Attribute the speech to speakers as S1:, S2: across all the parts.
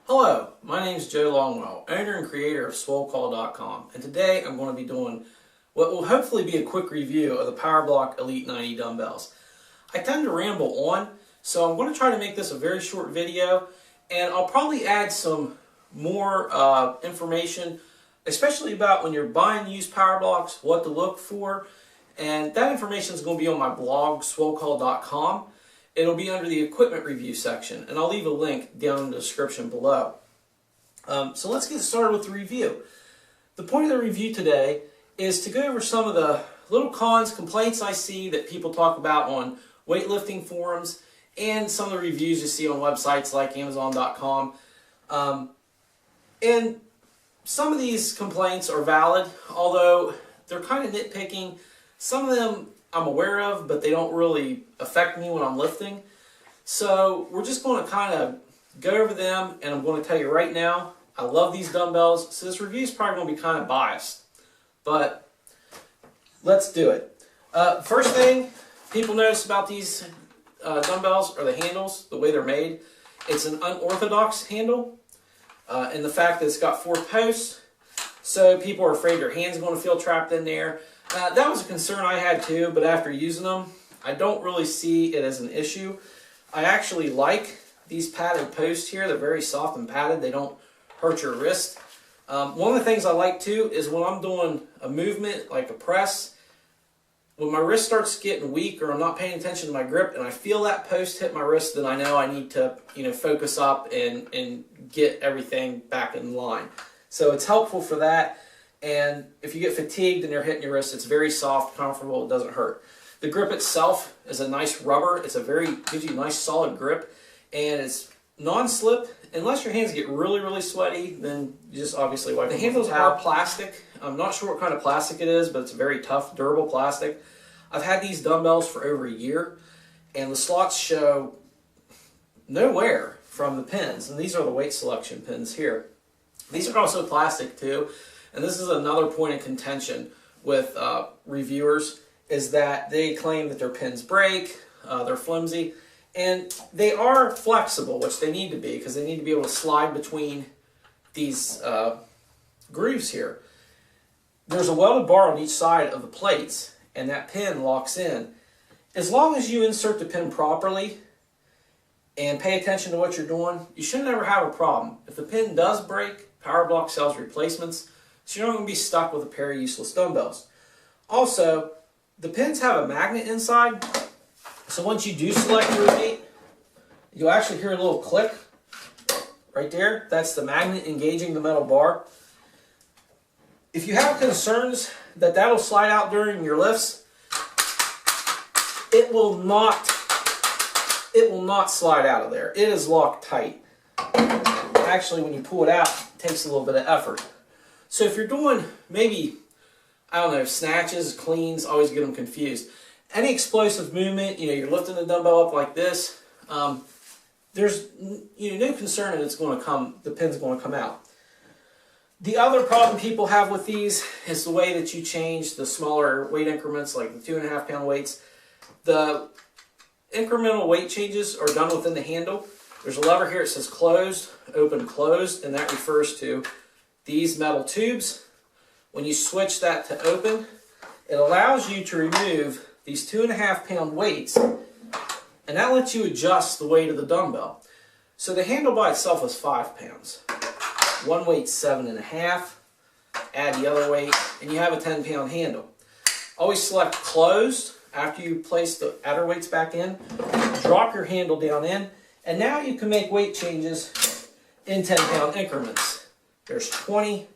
S1: Hello, my name is Joe Longwell, owner and creator of swolecall.com, and today I'm going to be doing what will hopefully be a quick review of the PowerBlock Elite 90 dumbbells. I tend to ramble on, so I'm going to try to make this a very short video, and I'll probably add some more information, especially about when you're buying used PowerBlocks, what to look for, and that information is going to be on my blog, swolecall.com. It'll be under the equipment review section, and I'll leave a link down in the description below. So let's get started with the review. The point of the review today is to go over some of the little cons, complaints I see that people talk about on weightlifting forums, and some of the reviews you see on websites like Amazon.com. And some of these complaints are valid, although they're kind of nitpicking. Some of them I'm aware of, but they don't really affect me when I'm lifting. So we're just going to kind of go over them, and I'm going to tell you right now, I love these dumbbells, so this review is probably going to be kind of biased. But let's do it. First thing people notice about these dumbbells are the handles, the way they're made. It's an unorthodox handle, and the fact that it's got 4 posts, so people are afraid their hands are going to feel trapped in there. That was a concern I had too, but after using them, I don't really see it as an issue. I actually like these padded posts here. They're very soft and padded. They don't hurt your wrist. One of the things I like too is when I'm doing a movement like a press, when my wrist starts getting weak or I'm not paying attention to my grip and I feel that post hit my wrist, then I know I need to focus up and get everything back in line. So it's helpful for that. And if you get fatigued and you're hitting your wrist, it's very soft, comfortable, it doesn't hurt. The grip itself is a nice rubber. It's gives you a nice solid grip, and it's non-slip. Unless your hands get really, really sweaty, then you just obviously wipe them. The handles are plastic. I'm not sure what kind of plastic it is, but it's a very tough, durable plastic. I've had these dumbbells for over a year, and the slots show no wear from the pins, and these are the weight selection pins here. These are also plastic too. And this is another point of contention with reviewers, is that they claim that their pins break, they're flimsy, and they are flexible, which they need to be, because they need to be able to slide between these grooves here. There's a welded bar on each side of the plates, and that pin locks in. As long as you insert the pin properly and pay attention to what you're doing, you should never have a problem. If the pin does break, PowerBlock sells replacements, so you're not going to be stuck with a pair of useless dumbbells. Also, the pins have a magnet inside, so once you do select your weight, you'll actually hear a little click right there. That's the magnet engaging the metal bar. If you have concerns that that'll slide out during your lifts, it will not slide out of there. It is locked tight. Actually, when you pull it out, it takes a little bit of effort. So if you're doing maybe, I don't know, snatches, cleans, always get them confused. Any explosive movement, you're lifting the dumbbell up like this, there's no concern that the pin's going to come out. The other problem people have with these is the way that you change the smaller weight increments, like the 2.5 pound weights. The incremental weight changes are done within the handle. There's a lever here that says closed, open, closed, and that refers to these metal tubes. When you switch that to open, it allows you to remove these 2.5 pound weights, and that lets you adjust the weight of the dumbbell. So the handle by itself is 5 pounds. One weight's 7.5. Add the other weight, and you have a 10 pound handle. Always select closed after you place the outer weights back in. Drop your handle down in, and now you can make weight changes in 10 pound increments. There's 20.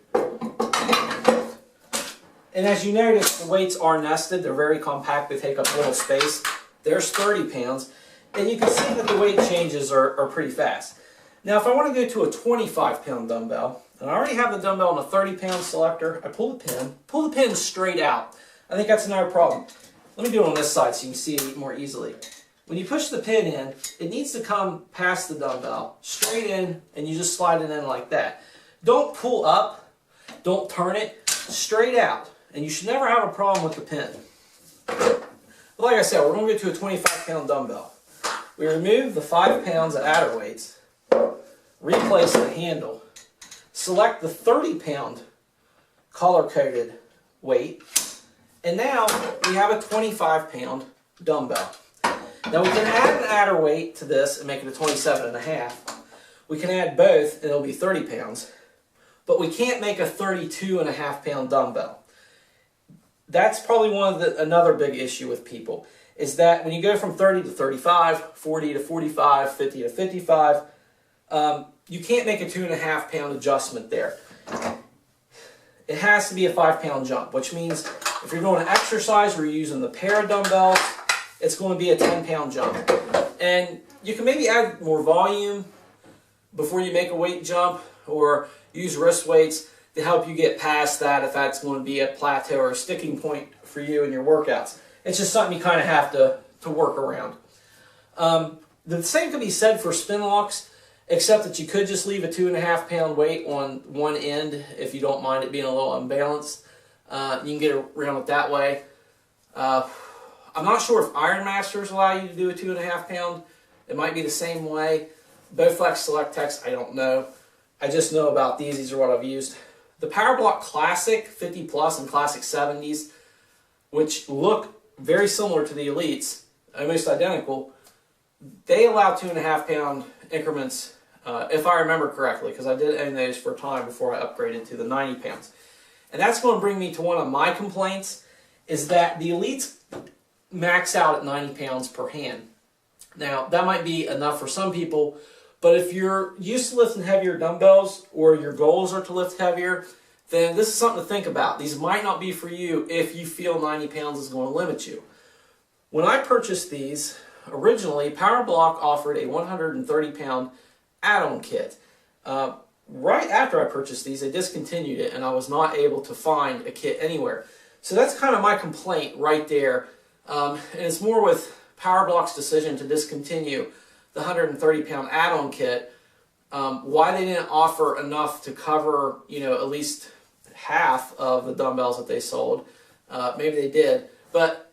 S1: And as you notice, the weights are nested. They're very compact. They take up little space. There's 30 pounds. And you can see that the weight changes are pretty fast. Now, if I want to go to a 25 pound dumbbell, and I already have the dumbbell on a 30 pound selector, I pull the pin straight out. I think that's another problem. Let me do it on this side so you can see it more easily. When you push the pin in, it needs to come past the dumbbell, straight in, and you just slide it in like that. Don't pull up, don't turn it, straight out, and you should never have a problem with the pin. But like I said, we're going to get to a 25 pound dumbbell. We remove the 5 pounds of adder weights, replace the handle, select the 30-pound color-coded weight, and now we have a 25-pound dumbbell. Now we can add an adder weight to this and make it a 27.5. We can add both and it'll be 30 pounds, but we can't make a 32.5-pound dumbbell. That's probably another big issue with people, is that when you go from 30 to 35, 40 to 45, 50 to 55, you can't make a 2.5-pound adjustment there. It has to be a 5-pound jump, which means if you're doing an exercise where you're using the pair of dumbbells, it's going to be a 10-pound jump. And you can maybe add more volume before you make a weight jump, or use wrist weights to help you get past that if that's going to be a plateau or a sticking point for you in your workouts. It's just something you kind of have to work around. The same could be said for spin locks, except that you could just leave a 2.5-pound weight on one end if you don't mind it being a little unbalanced. You can get around it that way. I'm not sure if Iron Masters allow you to do a 2.5-pound. It might be the same way. Bowflex Select Techs, I don't know. I just know about these. These are what I've used. The PowerBlock Classic 50 Plus and Classic 70s, which look very similar to the Elites, almost identical, they allow 2.5-pound increments, if I remember correctly, because I did own those for a time before I upgraded to the 90 pounds. And that's going to bring me to one of my complaints, is that the Elites max out at 90 pounds per hand. Now, that might be enough for some people, but if you're used to lifting heavier dumbbells, or your goals are to lift heavier, then this is something to think about. These might not be for you if you feel 90 pounds is going to limit you. When I purchased these, originally, PowerBlock offered a 130-pound add-on kit. Right after I purchased these, they discontinued it, and I was not able to find a kit anywhere. So that's kind of my complaint right there. And it's more with PowerBlock's decision to discontinue the 130-pound add-on kit, why they didn't offer enough to cover, at least half of the dumbbells that they sold. Maybe they did, but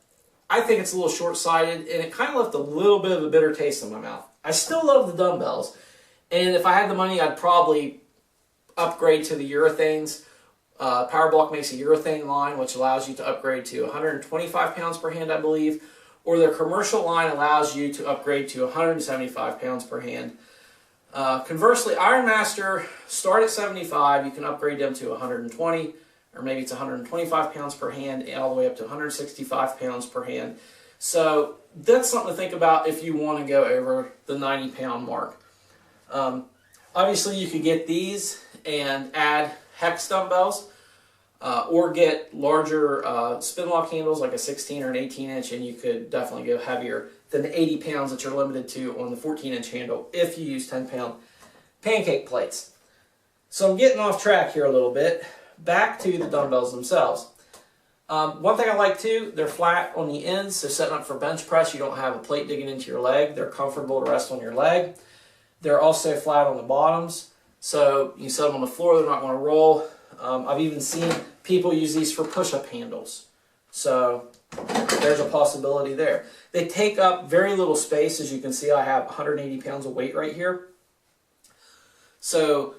S1: I think it's a little short-sighted, and it kind of left a little bit of a bitter taste in my mouth. I still love the dumbbells, and if I had the money, I'd probably upgrade to the urethanes. PowerBlock makes a urethane line, which allows you to upgrade to 125 pounds per hand, I believe, or their commercial line allows you to upgrade to 175 pounds per hand. Conversely, Iron Master start at 75. You can upgrade them to 120, or maybe it's 125 pounds per hand, and all the way up to 165 pounds per hand. So that's something to think about if you want to go over the 90-pound mark. Obviously, you could get these and add hex dumbbells, or get larger spin lock handles like a 16 or an 18-inch, and you could definitely go heavier than the 80 pounds that you're limited to on the 14-inch handle if you use 10-pound pancake plates. So I'm getting off track here a little bit. Back to the dumbbells themselves. One thing I like too, they're flat on the ends, so setting up for bench press, you don't have a plate digging into your leg. They're comfortable to rest on your leg. They're also flat on the bottoms, so you set them on the floor, they're not going to roll. I've even seen people use these for push-up handles, so there's a possibility there. They take up very little space. As you can see, I have 180 pounds of weight right here. So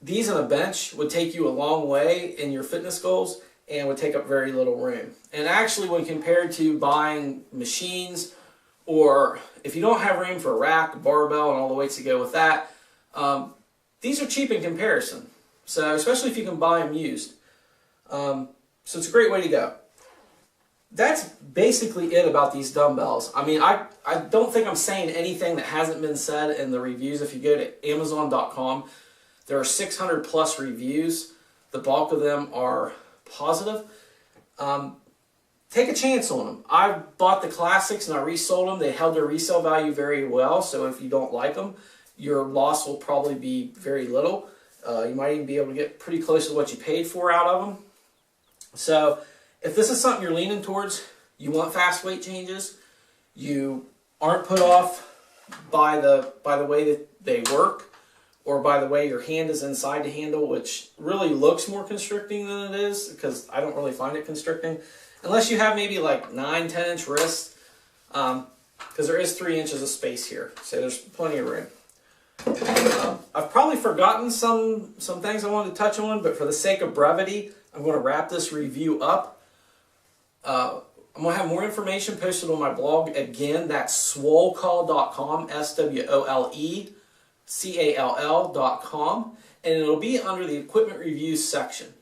S1: these on a bench would take you a long way in your fitness goals and would take up very little room. And actually, when compared to buying machines, or if you don't have room for a rack, a barbell, and all the weights that go with that, these are cheap in comparison. So especially if you can buy them used. So it's a great way to go. That's basically it about these dumbbells. I mean, I don't think I'm saying anything that hasn't been said in the reviews. If you go to Amazon.com, there are 600 plus reviews. The bulk of them are positive. Take a chance on them. I bought the classics and I resold them. They held their resale value very well, so if you don't like them, your loss will probably be very little. You might even be able to get pretty close to what you paid for out of them. So if this is something you're leaning towards, you want fast weight changes, you aren't put off by the way that they work, or by the way your hand is inside the handle, which really looks more constricting than it is, because I don't really find it constricting. Unless you have maybe like 9-10 inch wrists, because there is 3 inches of space here, so there's plenty of room. I've probably forgotten some things I wanted to touch on, but for the sake of brevity, I'm going to wrap this review up. I'm going to have more information posted on my blog. Again, that's swolecall.com, SWOLECALL.com, and it'll be under the equipment reviews section.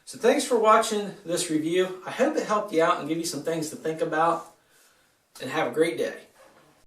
S1: So thanks for watching this review. I hope it helped you out and give you some things to think about, and have a great day.